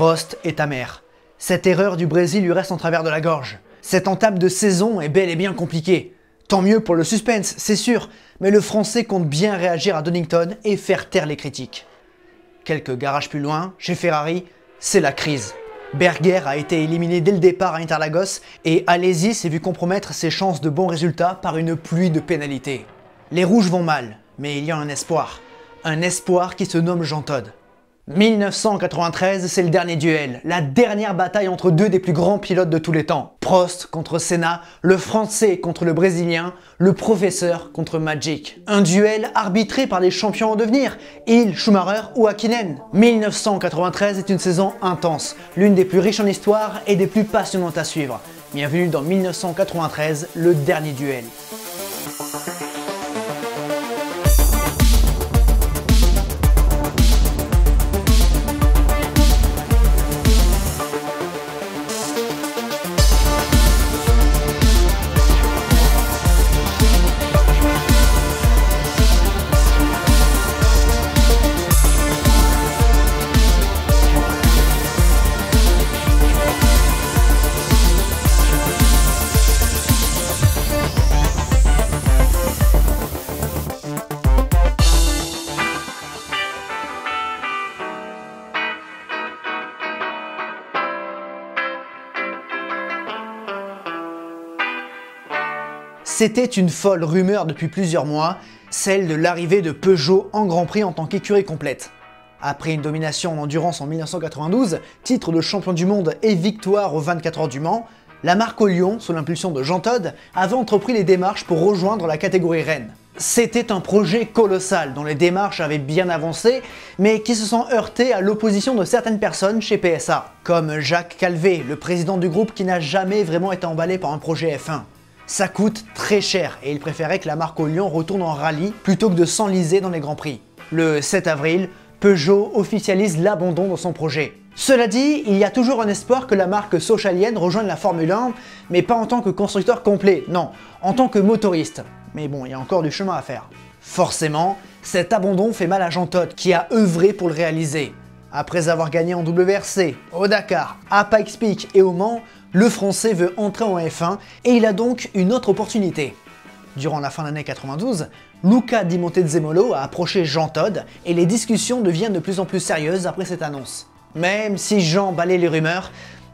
Prost est amer. Cette erreur du Brésil lui reste en travers de la gorge. Cette entame de saison est bel et bien compliquée. Tant mieux pour le suspense, c'est sûr, mais le Français compte bien réagir à Donington et faire taire les critiques. Quelques garages plus loin, chez Ferrari, c'est la crise. Berger a été éliminé dès le départ à Interlagos et Alesi s'est vu compromettre ses chances de bons résultats par une pluie de pénalités. Les rouges vont mal, mais il y a un espoir. Un espoir qui se nomme Jean Todt. 1993, c'est le dernier duel, la dernière bataille entre deux des plus grands pilotes de tous les temps. Prost contre Senna, le Français contre le Brésilien, le professeur contre Magic. Un duel arbitré par des champions en devenir, Hill, Schumacher ou Häkkinen. 1993 est une saison intense, l'une des plus riches en histoire et des plus passionnantes à suivre. Bienvenue dans 1993, le dernier duel. C'était une folle rumeur depuis plusieurs mois, celle de l'arrivée de Peugeot en Grand Prix en tant qu'écurie complète. Après une domination en endurance en 1992, titre de champion du monde et victoire aux 24 heures du Mans, la marque au Lyon, sous l'impulsion de Jean Todt, avait entrepris les démarches pour rejoindre la catégorie Rennes. C'était un projet colossal dont les démarches avaient bien avancé, mais qui se sont heurtés à l'opposition de certaines personnes chez PSA, comme Jacques Calvé, le président du groupe qui n'a jamais vraiment été emballé par un projet F1. Ça coûte très cher et il préférait que la marque au Lyon retourne en rallye plutôt que de s'enliser dans les Grands Prix. Le 7 avril, Peugeot officialise l'abandon de son projet. Cela dit, il y a toujours un espoir que la marque sochalienne rejoigne la Formule 1, mais pas en tant que constructeur complet, non, en tant que motoriste. Mais bon, il y a encore du chemin à faire. Forcément, cet abandon fait mal à Jean Todt qui a œuvré pour le réaliser. Après avoir gagné en WRC, au Dakar, à Pikes Peak et au Mans, le Français veut entrer en F1 et il a donc une autre opportunité. Durant la fin d'année 92, Luca Di Montezemolo a approché Jean Todt et les discussions deviennent de plus en plus sérieuses après cette annonce. Même si Jean balaye les rumeurs,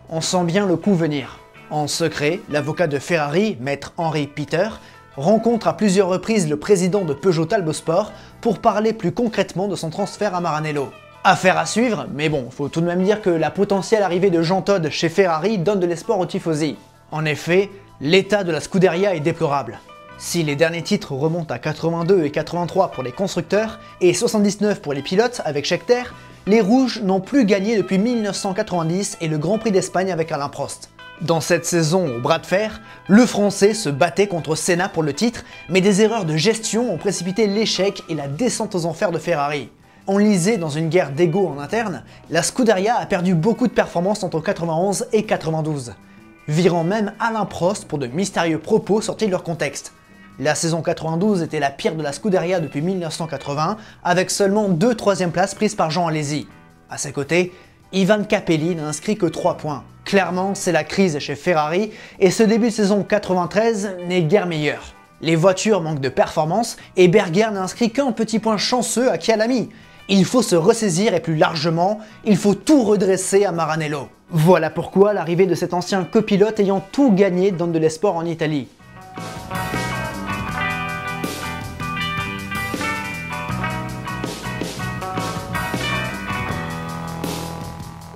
on sent bien le coup venir. En secret, l'avocat de Ferrari, maître Henri Peter, rencontre à plusieurs reprises le président de Peugeot Talbot Sport pour parler plus concrètement de son transfert à Maranello. Affaire à suivre, mais bon, faut tout de même dire que la potentielle arrivée de Jean Todt chez Ferrari donne de l'espoir aux tifosi. En effet, l'état de la Scuderia est déplorable. Si les derniers titres remontent à 82 et 83 pour les constructeurs et 79 pour les pilotes avec Scheckter, les Rouges n'ont plus gagné depuis 1990 et le Grand Prix d'Espagne avec Alain Prost. Dans cette saison au bras de fer, le Français se battait contre Senna pour le titre, mais des erreurs de gestion ont précipité l'échec et la descente aux enfers de Ferrari. Enlisée dans une guerre d'ego en interne, la Scuderia a perdu beaucoup de performances entre 91 et 92, virant même Alain Prost pour de mystérieux propos sortis de leur contexte. La saison 92 était la pire de la Scuderia depuis 1980, avec seulement 2 troisièmes places prises par Jean Alesi. À ses côtés, Ivan Capelli n'a inscrit que 3 points. Clairement, c'est la crise chez Ferrari, et ce début de saison 93 n'est guère meilleur. Les voitures manquent de performance, et Berger n'a inscrit qu'un petit point chanceux à Kyalami. Il faut se ressaisir et plus largement, il faut tout redresser à Maranello. Voilà pourquoi l'arrivée de cet ancien copilote ayant tout gagné donne de l'espoir en Italie.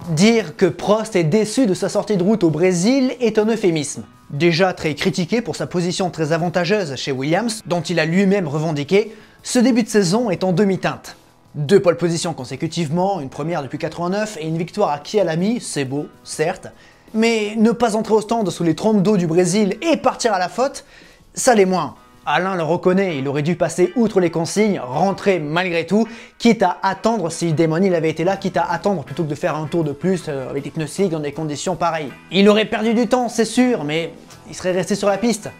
Dire que Prost est déçu de sa sortie de route au Brésil est un euphémisme. Déjà très critiqué pour sa position très avantageuse chez Williams, dont il a lui-même revendiqué, ce début de saison est en demi-teinte. 2 pole positions consécutivement, une première depuis 89 et une victoire à Kyalami, c'est beau, certes, mais ne pas entrer au stand sous les trompes d'eau du Brésil et partir à la faute, ça l'est moins. Alain le reconnaît, il aurait dû passer outre les consignes, rentrer malgré tout, quitte à attendre si Damon Hill avait été là, quitte à attendre plutôt que de faire un tour de plus avec les pneus slick dans des conditions pareilles. Il aurait perdu du temps, c'est sûr, mais il serait resté sur la piste.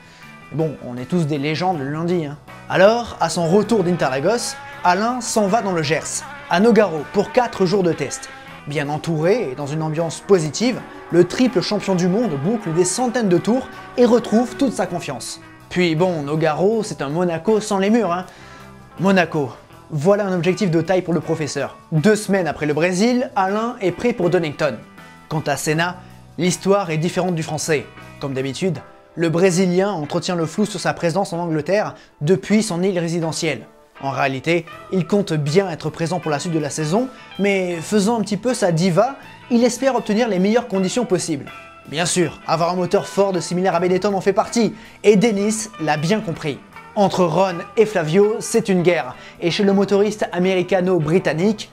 Bon, on est tous des légendes le lundi, hein. Alors, à son retour d'Interlagos, Alain s'en va dans le Gers, à Nogaro, pour 4 jours de test. Bien entouré et dans une ambiance positive, le triple champion du monde boucle des centaines de tours et retrouve toute sa confiance. Puis bon, Nogaro, c'est un Monaco sans les murs, hein. Monaco, voilà un objectif de taille pour le professeur. 2 semaines après le Brésil, Alain est prêt pour Donington. Quant à Senna, l'histoire est différente du français. Comme d'habitude, le Brésilien entretient le flou sur sa présence en Angleterre depuis son île résidentielle. En réalité, il compte bien être présent pour la suite de la saison, mais faisant un petit peu sa diva, il espère obtenir les meilleures conditions possibles. Bien sûr, avoir un moteur Ford similaire à Benetton en fait partie, et Dennis l'a bien compris. Entre Ron et Flavio, c'est une guerre, et chez le motoriste américano-britannique,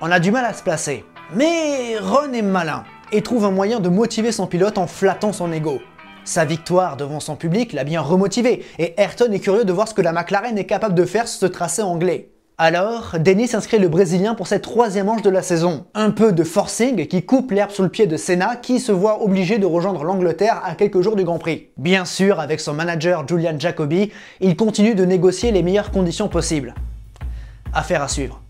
on a du mal à se placer. Mais Ron est malin, et trouve un moyen de motiver son pilote en flattant son ego. Sa victoire devant son public l'a bien remotivé, et Ayrton est curieux de voir ce que la McLaren est capable de faire sur ce tracé anglais. Alors, Dennis inscrit le Brésilien pour cette 3e manche de la saison. Un peu de forcing qui coupe l'herbe sous le pied de Senna, qui se voit obligé de rejoindre l'Angleterre à quelques jours du Grand Prix. Bien sûr, avec son manager Julian Jacobi, il continue de négocier les meilleures conditions possibles. Affaire à suivre.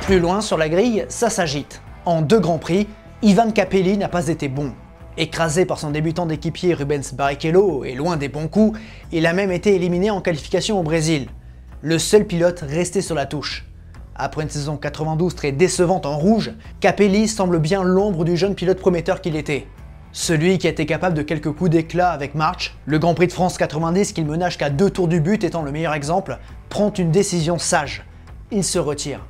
Plus loin sur la grille, ça s'agite. En 2 Grands Prix, Ivan Capelli n'a pas été bon. Écrasé par son débutant d'équipier Rubens Barrichello et loin des bons coups, il a même été éliminé en qualification au Brésil. Le seul pilote resté sur la touche. Après une saison 92 très décevante en rouge, Capelli semble bien l'ombre du jeune pilote prometteur qu'il était. Celui qui a été capable de quelques coups d'éclat avec March, le Grand Prix de France 90 qu'il mena jusqu'à 2 tours du but étant le meilleur exemple, prend une décision sage. Il se retire.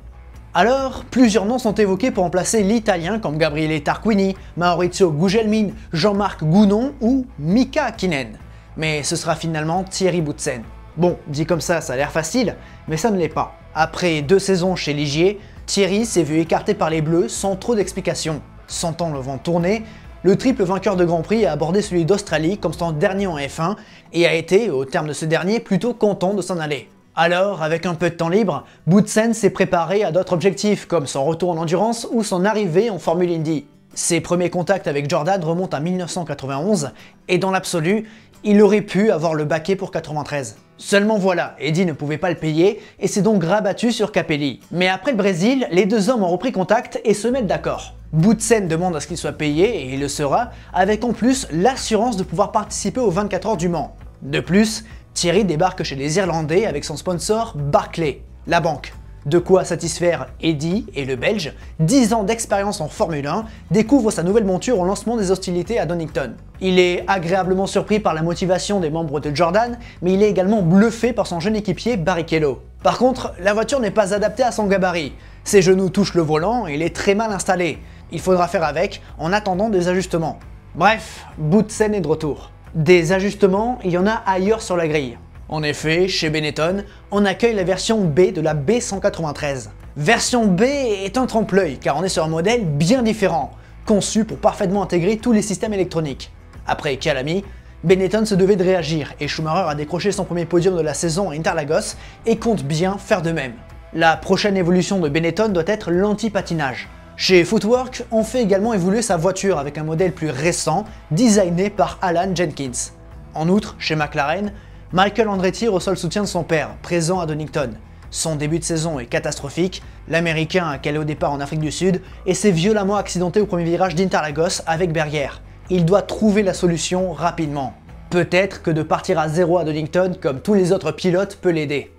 Alors, plusieurs noms sont évoqués pour remplacer l'Italien comme Gabriele Tarquini, Maurizio Gugelmin, Jean-Marc Gounon ou Mika Hakkinen. Mais ce sera finalement Thierry Boutsen. Bon, dit comme ça a l'air facile, mais ça ne l'est pas. Après 2 saisons chez Ligier, Thierry s'est vu écarté par les Bleus sans trop d'explications. Sentant le vent tourner, le triple vainqueur de Grand Prix a abordé celui d'Australie comme son dernier en F1 et a été, au terme de ce dernier, plutôt content de s'en aller. Alors, avec un peu de temps libre, Boutsen s'est préparé à d'autres objectifs, comme son retour en endurance ou son arrivée en Formule Indy. Ses premiers contacts avec Jordan remontent à 1991, et dans l'absolu, il aurait pu avoir le baquet pour 93. Seulement voilà, Eddie ne pouvait pas le payer, et s'est donc rabattu sur Capelli. Mais après le Brésil, les 2 hommes ont repris contact et se mettent d'accord. Boutsen demande à ce qu'il soit payé, et il le sera, avec en plus l'assurance de pouvoir participer aux 24 heures du Mans. De plus, Thierry débarque chez les Irlandais avec son sponsor Barclay, la banque. De quoi satisfaire Eddie et le Belge, 10 ans d'expérience en Formule 1, découvre sa nouvelle monture au lancement des hostilités à Donington. Il est agréablement surpris par la motivation des membres de Jordan, mais il est également bluffé par son jeune équipier Barrichello. Par contre, la voiture n'est pas adaptée à son gabarit. Ses genoux touchent le volant et il est très mal installé. Il faudra faire avec en attendant des ajustements. Bref, Boutsen est de retour. Des ajustements, il y en a ailleurs sur la grille. En effet, chez Benetton, on accueille la version B de la B193. Version B est un trompe-l'œil car on est sur un modèle bien différent, conçu pour parfaitement intégrer tous les systèmes électroniques. Après Calami, Benetton se devait de réagir et Schumacher a décroché son premier podium de la saison à Interlagos et compte bien faire de même. La prochaine évolution de Benetton doit être l'anti-patinage. Chez Footwork, on fait également évoluer sa voiture avec un modèle plus récent, designé par Alan Jenkins. En outre, chez McLaren, Michael Andretti reçoit le soutien de son père, présent à Donington. Son début de saison est catastrophique, l'Américain a calé au départ en Afrique du Sud et s'est violemment accidenté au premier virage d'Interlagos avec Berger. Il doit trouver la solution rapidement. Peut-être que de partir à 0 à Donington, comme tous les autres pilotes, peut l'aider.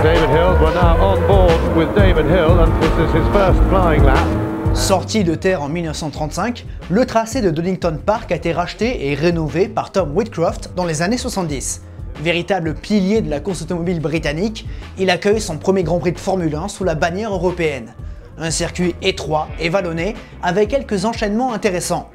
David Hill, we're now on board with David Hill and this is his first flying lap. Sorti de terre en 1935, le tracé de Donington Park a été racheté et rénové par Tom Whitcroft dans les années 70. Véritable pilier de la course automobile britannique, il accueille son premier Grand Prix de Formule 1 sous la bannière européenne. Un circuit étroit et vallonné avec quelques enchaînements intéressants.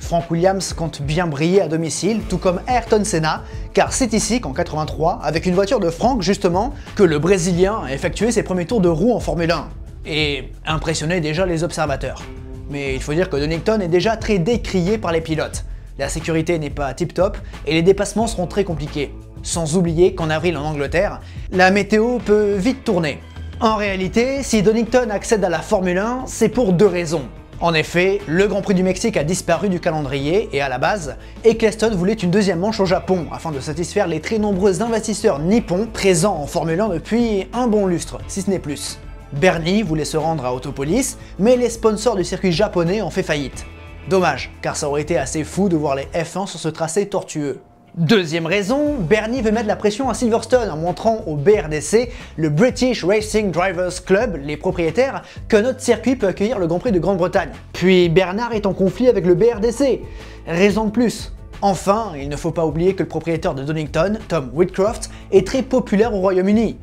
Frank Williams compte bien briller à domicile, tout comme Ayrton Senna, car c'est ici qu'en 83, avec une voiture de Frank justement, que le Brésilien a effectué ses premiers tours de roue en Formule 1, et impressionnait déjà les observateurs. Mais il faut dire que Donington est déjà très décrié par les pilotes. La sécurité n'est pas tip-top, et les dépassements seront très compliqués. Sans oublier qu'en avril en Angleterre, la météo peut vite tourner. En réalité, si Donington accède à la Formule 1, c'est pour 2 raisons. En effet, le Grand Prix du Mexique a disparu du calendrier et à la base, Eccleston voulait une deuxième manche au Japon afin de satisfaire les très nombreux investisseurs nippons présents en Formule 1 depuis un bon lustre, si ce n'est plus. Bernie voulait se rendre à Autopolis, mais les sponsors du circuit japonais ont fait faillite. Dommage, car ça aurait été assez fou de voir les F1 sur ce tracé tortueux. Deuxième raison, Bernie veut mettre la pression à Silverstone en montrant au BRDC, le British Racing Drivers Club, les propriétaires, que notre circuit peut accueillir le Grand Prix de Grande-Bretagne. Puis Bernard est en conflit avec le BRDC. Raison de plus. Enfin, il ne faut pas oublier que le propriétaire de Donington, Tom Whitcroft, est très populaire au Royaume-Uni.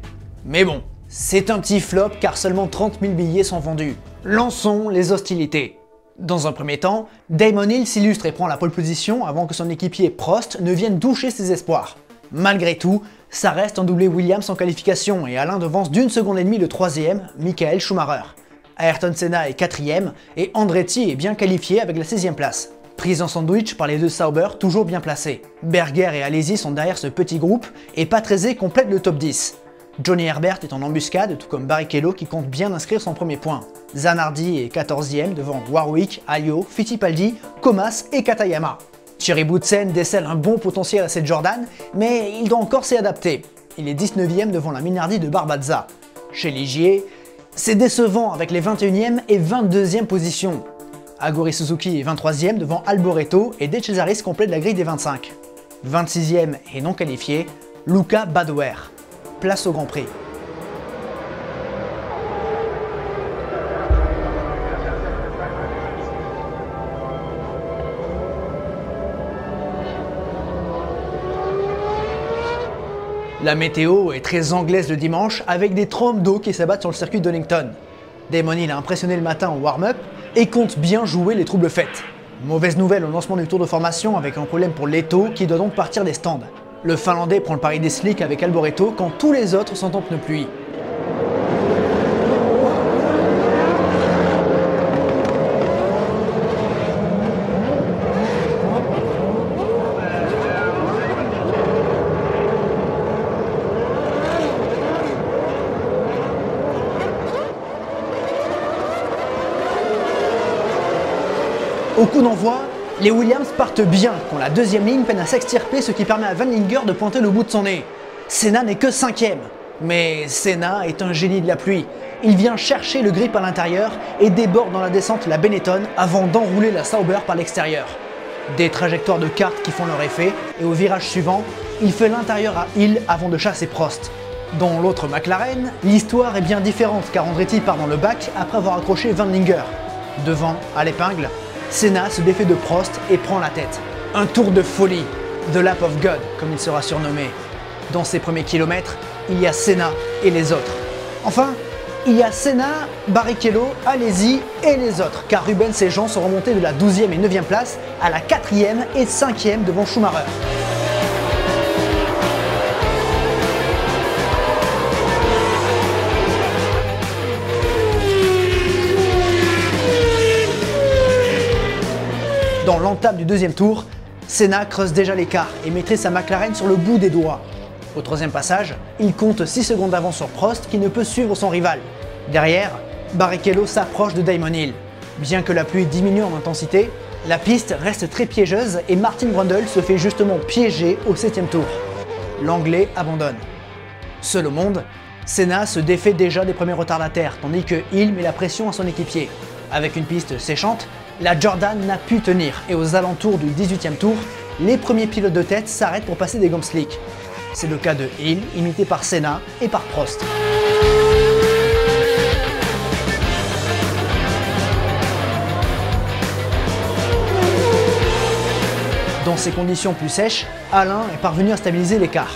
Mais bon, c'est un petit flop car seulement 30 000 billets sont vendus. Lançons les hostilités. Dans un premier temps, Damon Hill s'illustre et prend la pole position avant que son équipier Prost ne vienne doucher ses espoirs. Malgré tout, ça reste un doublé Williams en qualification et Alain devance d'1,5 seconde le troisième, Michael Schumacher. Ayrton Senna est quatrième et Andretti est bien qualifié avec la 16e place. Prise en sandwich par les deux Sauber toujours bien placés. Berger et Alesi sont derrière ce petit groupe et Patrese complète le top 10. Johnny Herbert est en embuscade, tout comme Barrichello qui compte bien inscrire son premier point. Zanardi est 14e devant Warwick, Alliot, Fittipaldi, Comas et Katayama. Thierry Boutsen décèle un bon potentiel à cette Jordan, mais il doit encore s'y adapter. Il est 19e devant la Minardi de Barbazza. Chez Ligier, c'est décevant avec les 21e et 22e positions. Aguri Suzuki est 23e devant Alboreto et De Cesaris complète la grille des 25. 26e et non qualifié, Luca Badoer. Place au Grand Prix. La météo est très anglaise le dimanche avec des trombes d'eau qui s'abattent sur le circuit de Donington. Damon Hill a impressionné le matin au warm-up et compte bien jouer les troubles fêtes. Mauvaise nouvelle au lancement du tour de formation avec un problème pour Leto qui doit donc partir des stands. Le Finlandais prend le pari des slicks avec Alboreto quand tous les autres sont en pneus pluie. Au coup d'envoi, les Williams partent bien quand la deuxième ligne peine à s'extirper, ce qui permet à Van Linger de pointer le bout de son nez. Senna n'est que 5e, mais Senna est un génie de la pluie. Il vient chercher le grip à l'intérieur et déborde dans la descente la Benetton avant d'enrouler la Sauber par l'extérieur. Des trajectoires de kart qui font leur effet et au virage suivant, il fait l'intérieur à Hill avant de chasser Prost. Dans l'autre McLaren, l'histoire est bien différente car Andretti part dans le bac après avoir accroché Van Linger. Devant, à l'épingle, Senna se défait de Prost et prend la tête. Un tour de folie, The Lap of God comme il sera surnommé. Dans ses premiers kilomètres, il y a Senna et les autres. Enfin, il y a Senna, Barrichello, Alesi et les autres, car Rubens et Jean sont remontés de la 12e et 9e place à la 4e et 5e devant Schumacher. Dans l'entame du deuxième tour, Senna creuse déjà l'écart et mettrait sa McLaren sur le bout des doigts. Au troisième passage, il compte 6 secondes d'avance sur Prost qui ne peut suivre son rival. Derrière, Barrichello s'approche de Damon Hill. Bien que la pluie diminue en intensité, la piste reste très piégeuse et Martin Brundle se fait justement piéger au 7e tour. L'Anglais abandonne. Seul au monde, Senna se défait déjà des premiers retardataires tandis que Hill met la pression à son équipier. Avec une piste séchante, la Jordan n'a pu tenir et aux alentours du 18e tour, les premiers pilotes de tête s'arrêtent pour passer des gommes slick. C'est le cas de Hill, imité par Senna et par Prost. Dans ces conditions plus sèches, Alain est parvenu à stabiliser l'écart.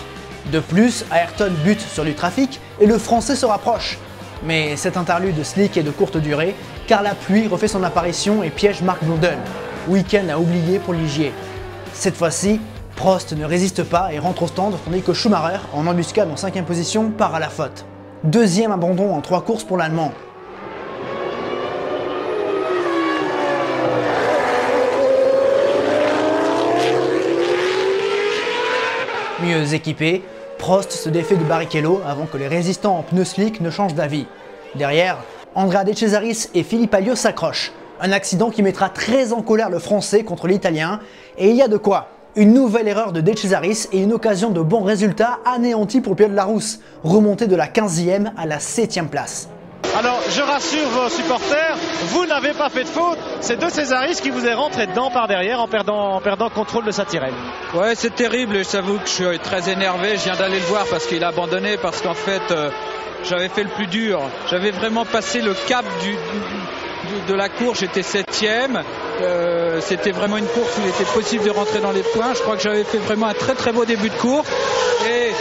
De plus, Ayrton bute sur du trafic et le Français se rapproche. Mais cet interlude slick est de courte durée, car la pluie refait son apparition et piège Mark Blundell. Week-end à oublier pour Ligier. Cette fois-ci, Prost ne résiste pas et rentre au stand, tandis que Schumacher, en embuscade en 5e position, part à la faute. Deuxième abandon en 3 courses pour l'Allemand. Mieux équipé, Prost se défait de Barrichello avant que les résistants en pneus slick ne changent d'avis. Derrière, Andrea De Cesaris et Philippe Alliot s'accrochent. Un accident qui mettra très en colère le Français contre l'Italien, et il y a de quoi. Une nouvelle erreur de De Cesaris et une occasion de bons résultats anéantis pour le pilote Larousse, remonté de la 15e à la 7e place. Alors je rassure vos supporters, vous n'avez pas fait de faute, c'est De Cesaris qui vous est rentré dedans par derrière en perdant contrôle de sa tirette. Ouais, c'est terrible, j'avoue que je suis très énervé, je viens d'aller le voir parce qu'il a abandonné, parce qu'en fait j'avais fait le plus dur, j'avais vraiment passé le cap de la course, j'étais 7e, c'était vraiment une course où il était possible de rentrer dans les points, je crois que j'avais fait vraiment un très très beau début de course et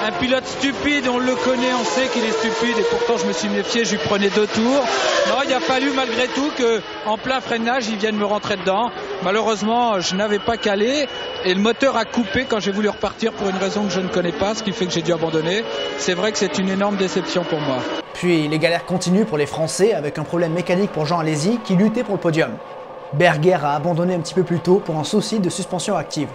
un pilote stupide, on le connaît, on sait qu'il est stupide et pourtant je me suis méfié, je lui prenais 2 tours. Non, il a fallu malgré tout qu'en plein freinage, il vienne me rentrer dedans. Malheureusement, je n'avais pas calé et le moteur a coupé quand j'ai voulu repartir pour une raison que je ne connais pas, ce qui fait que j'ai dû abandonner. C'est vrai que c'est une énorme déception pour moi. Puis les galères continuent pour les Français avec un problème mécanique pour Jean Alesi qui luttait pour le podium. Berger a abandonné un petit peu plus tôt pour un souci de suspension active.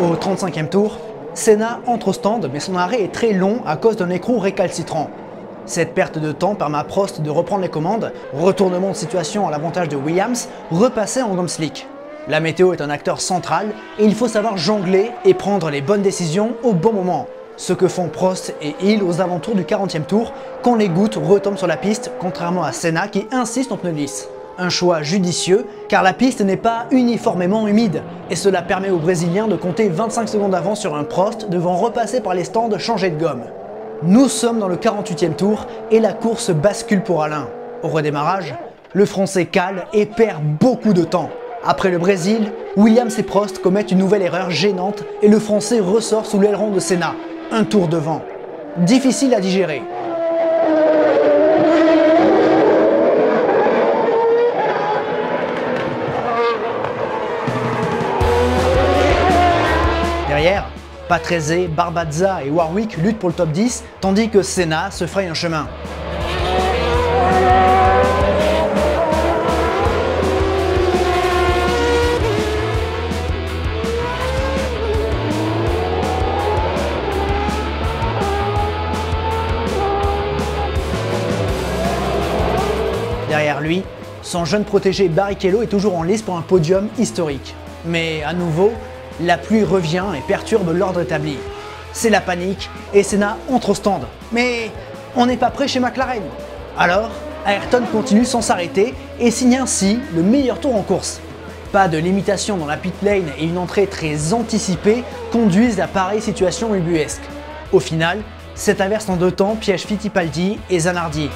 Au 35e tour, Senna entre au stand mais son arrêt est très long à cause d'un écrou récalcitrant. Cette perte de temps permet à Prost de reprendre les commandes, retournement de situation à l'avantage de Williams, repasser en gomme slick. La météo est un acteur central et il faut savoir jongler et prendre les bonnes décisions au bon moment. Ce que font Prost et Hill aux alentours du 40e tour quand les gouttes retombent sur la piste, contrairement à Senna qui insiste en pneus lisses. Un choix judicieux car la piste n'est pas uniformément humide et cela permet aux Brésiliens de compter 25 secondes d'avance sur un Prost devant repasser par les stands changés de gomme. Nous sommes dans le 48e tour et la course bascule pour Alain. Au redémarrage, le Français cale et perd beaucoup de temps. Après le Brésil, Williams et Prost commettent une nouvelle erreur gênante et le Français ressort sous l'aileron de Senna, un tour devant. Difficile à digérer. Derrière, Patrese, Barbazza et Warwick luttent pour le top 10, tandis que Senna se fraye un chemin. Derrière lui, son jeune protégé Barrichello est toujours en lice pour un podium historique. Mais à nouveau, la pluie revient et perturbe l'ordre établi. C'est la panique et Senna entre au stand. Mais on n'est pas prêt chez McLaren. Alors, Ayrton continue sans s'arrêter et signe ainsi le meilleur tour en course. Pas de limitation dans la pit lane et une entrée très anticipée conduisent à pareille situation ubuesque. Au final, cette inverse en 2 temps piège Fittipaldi et Zanardi.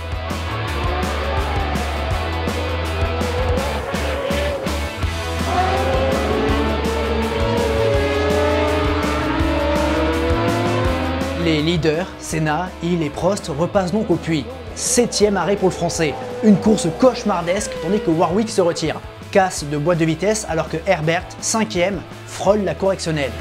Les leaders, Senna, Hill et Prost repassent donc au puits. 7e arrêt pour le Français. Une course cauchemardesque tandis que Warwick se retire. Casse de boîte de vitesse alors que Herbert, 5e, frôle la correctionnelle.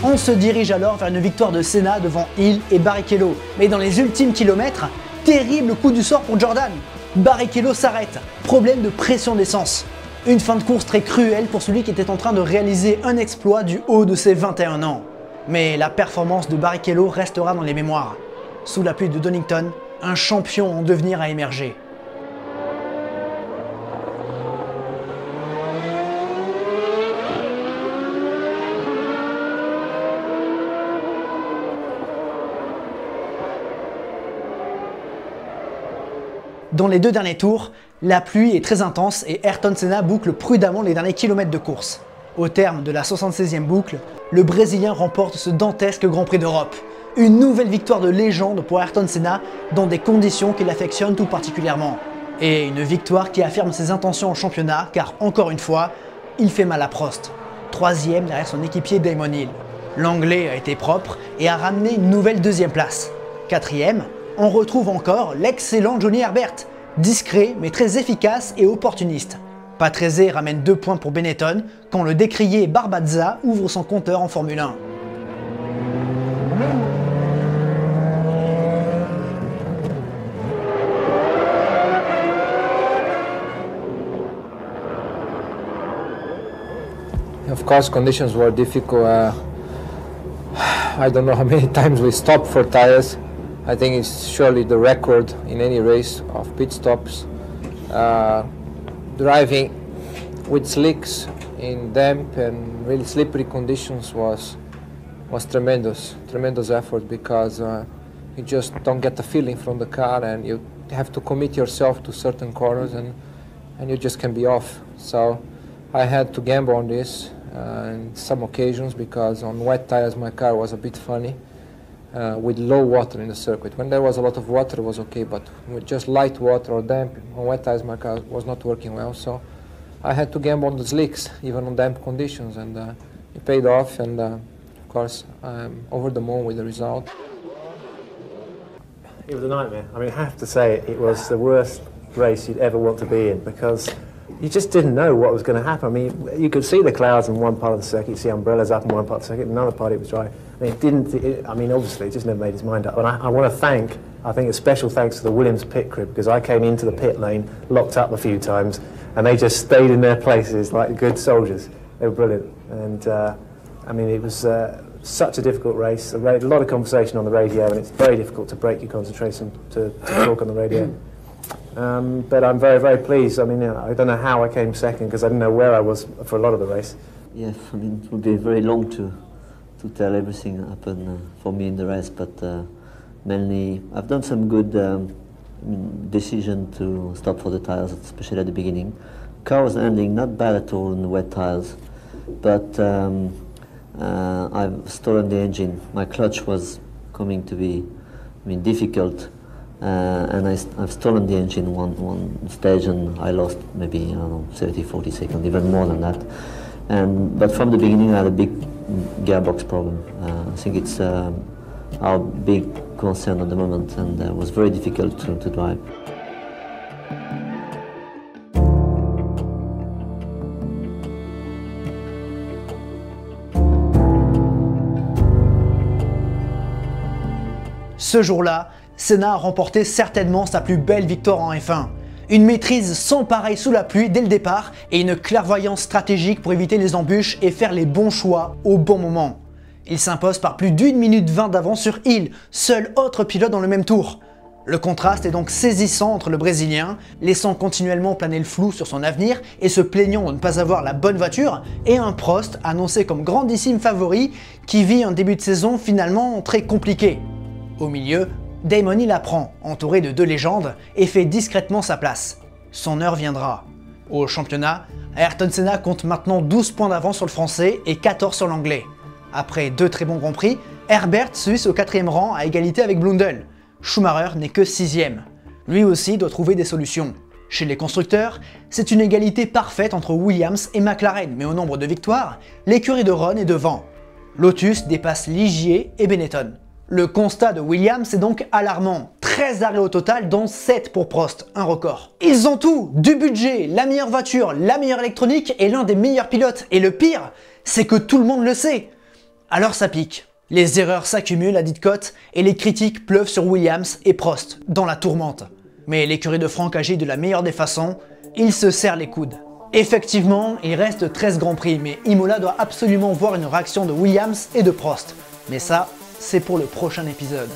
On se dirige alors vers une victoire de Senna devant Hill et Barrichello. Mais dans les ultimes kilomètres, terrible coup du sort pour Jordan. Barrichello s'arrête, problème de pression d'essence. Une fin de course très cruelle pour celui qui était en train de réaliser un exploit du haut de ses 21 ans. Mais la performance de Barrichello restera dans les mémoires. Sous la pluie de Donington, un champion en devenir a émergé. Dans les 2 derniers tours, la pluie est très intense et Ayrton Senna boucle prudemment les derniers kilomètres de course. Au terme de la 76e boucle, le Brésilien remporte ce dantesque Grand Prix d'Europe. Une nouvelle victoire de légende pour Ayrton Senna dans des conditions qu'il affectionne tout particulièrement. Et une victoire qui affirme ses intentions en championnat car, encore une fois, il fait mal à Prost. 3e derrière son équipier Damon Hill. L'Anglais a été propre et a ramené une nouvelle 2e place. 4e, on retrouve encore l'excellent Johnny Herbert, discret mais très efficace et opportuniste. Patrese ramène 2 points pour Benetton quand le décrié Barbazza ouvre son compteur en Formule 1. Of course, conditions were difficult. I don't know how many times we stopped for tires. I think it's surely the record in any race of pit stops. Driving with slicks in damp and really slippery conditions was tremendous effort, because you just don't get the feeling from the car, and you have to commit yourself to certain corners, and you just can be off. So I had to gamble on this in some occasions, because on wet tires my car was a bit funny with low water in the circuit. When there was a lot of water it was okay, but with just light water or damp on wet tires my car was not working well. So I had to gamble on the slicks, even on damp conditions, and it paid off, and of course I'm over the moon with the result. It was a nightmare. I mean, I have to say it was the worst race you'd ever want to be in, because you just didn't know what was going to happen. I mean, you could see the clouds in one part of the circuit, you see umbrellas up in one part of the circuit, in another part it was dry. I mean, obviously, it just never made his mind up. And I want to thank, I think a special thanks to the Williams pit crew, because I came into the pit lane, locked up a few times, and they just stayed in their places like good soldiers. They were brilliant. And, I mean, it was such a difficult race. A lot of conversation on the radio, and it's very difficult to break your concentration to talk on the radio. But I'm very, very pleased. I mean, I don't know how I came second, because I didn't know where I was for a lot of the race. Yes, I mean, it would be very long to tell everything that happened for me in the race, but mainly I've done some good decision to stop for the tires, especially at the beginning. Car was handling not bad at all in the wet tires, but I've stolen the engine. My clutch was coming to be, difficult. And I've stolen the engine one stage, and I lost maybe, I don't know, 30, 40 seconds, even more than that. But from the beginning I had a big gearbox problem. I think it's our big concern at the moment, and it was very difficult to drive. Ce jour-là, Senna a remporté certainement sa plus belle victoire en F1. Une maîtrise sans pareil sous la pluie dès le départ et une clairvoyance stratégique pour éviter les embûches et faire les bons choix au bon moment. Il s'impose par plus d'1 minute 20 d'avance sur Hill, seul autre pilote dans le même tour. Le contraste est donc saisissant entre le Brésilien, laissant continuellement planer le flou sur son avenir et se plaignant de ne pas avoir la bonne voiture, et un Prost annoncé comme grandissime favori qui vit un début de saison finalement très compliqué. Au milieu, Damon Hill apprend, entouré de deux légendes, et fait discrètement sa place. Son heure viendra. Au championnat, Ayrton Senna compte maintenant 12 points d'avance sur le français et 14 sur l'anglais. Après 2 très bons Grands Prix, Herbert se hisse au 4e rang à égalité avec Blundell. Schumacher n'est que 6e. Lui aussi doit trouver des solutions. Chez les constructeurs, c'est une égalité parfaite entre Williams et McLaren, mais au nombre de victoires, l'écurie de Ron est devant. Lotus dépasse Ligier et Benetton. Le constat de Williams est donc alarmant. 13 arrêts au total, dont 7 pour Prost, un record. Ils ont tout, du budget, la meilleure voiture, la meilleure électronique et l'un des meilleurs pilotes. Et le pire, c'est que tout le monde le sait. Alors ça pique. Les erreurs s'accumulent à Didcot et les critiques pleuvent sur Williams et Prost, dans la tourmente. Mais l'écurie de Franck agit de la meilleure des façons, il se serre les coudes. Effectivement, il reste 13 Grands Prix, mais Imola doit absolument voir une réaction de Williams et de Prost. Mais ça, c'est pour le prochain épisode.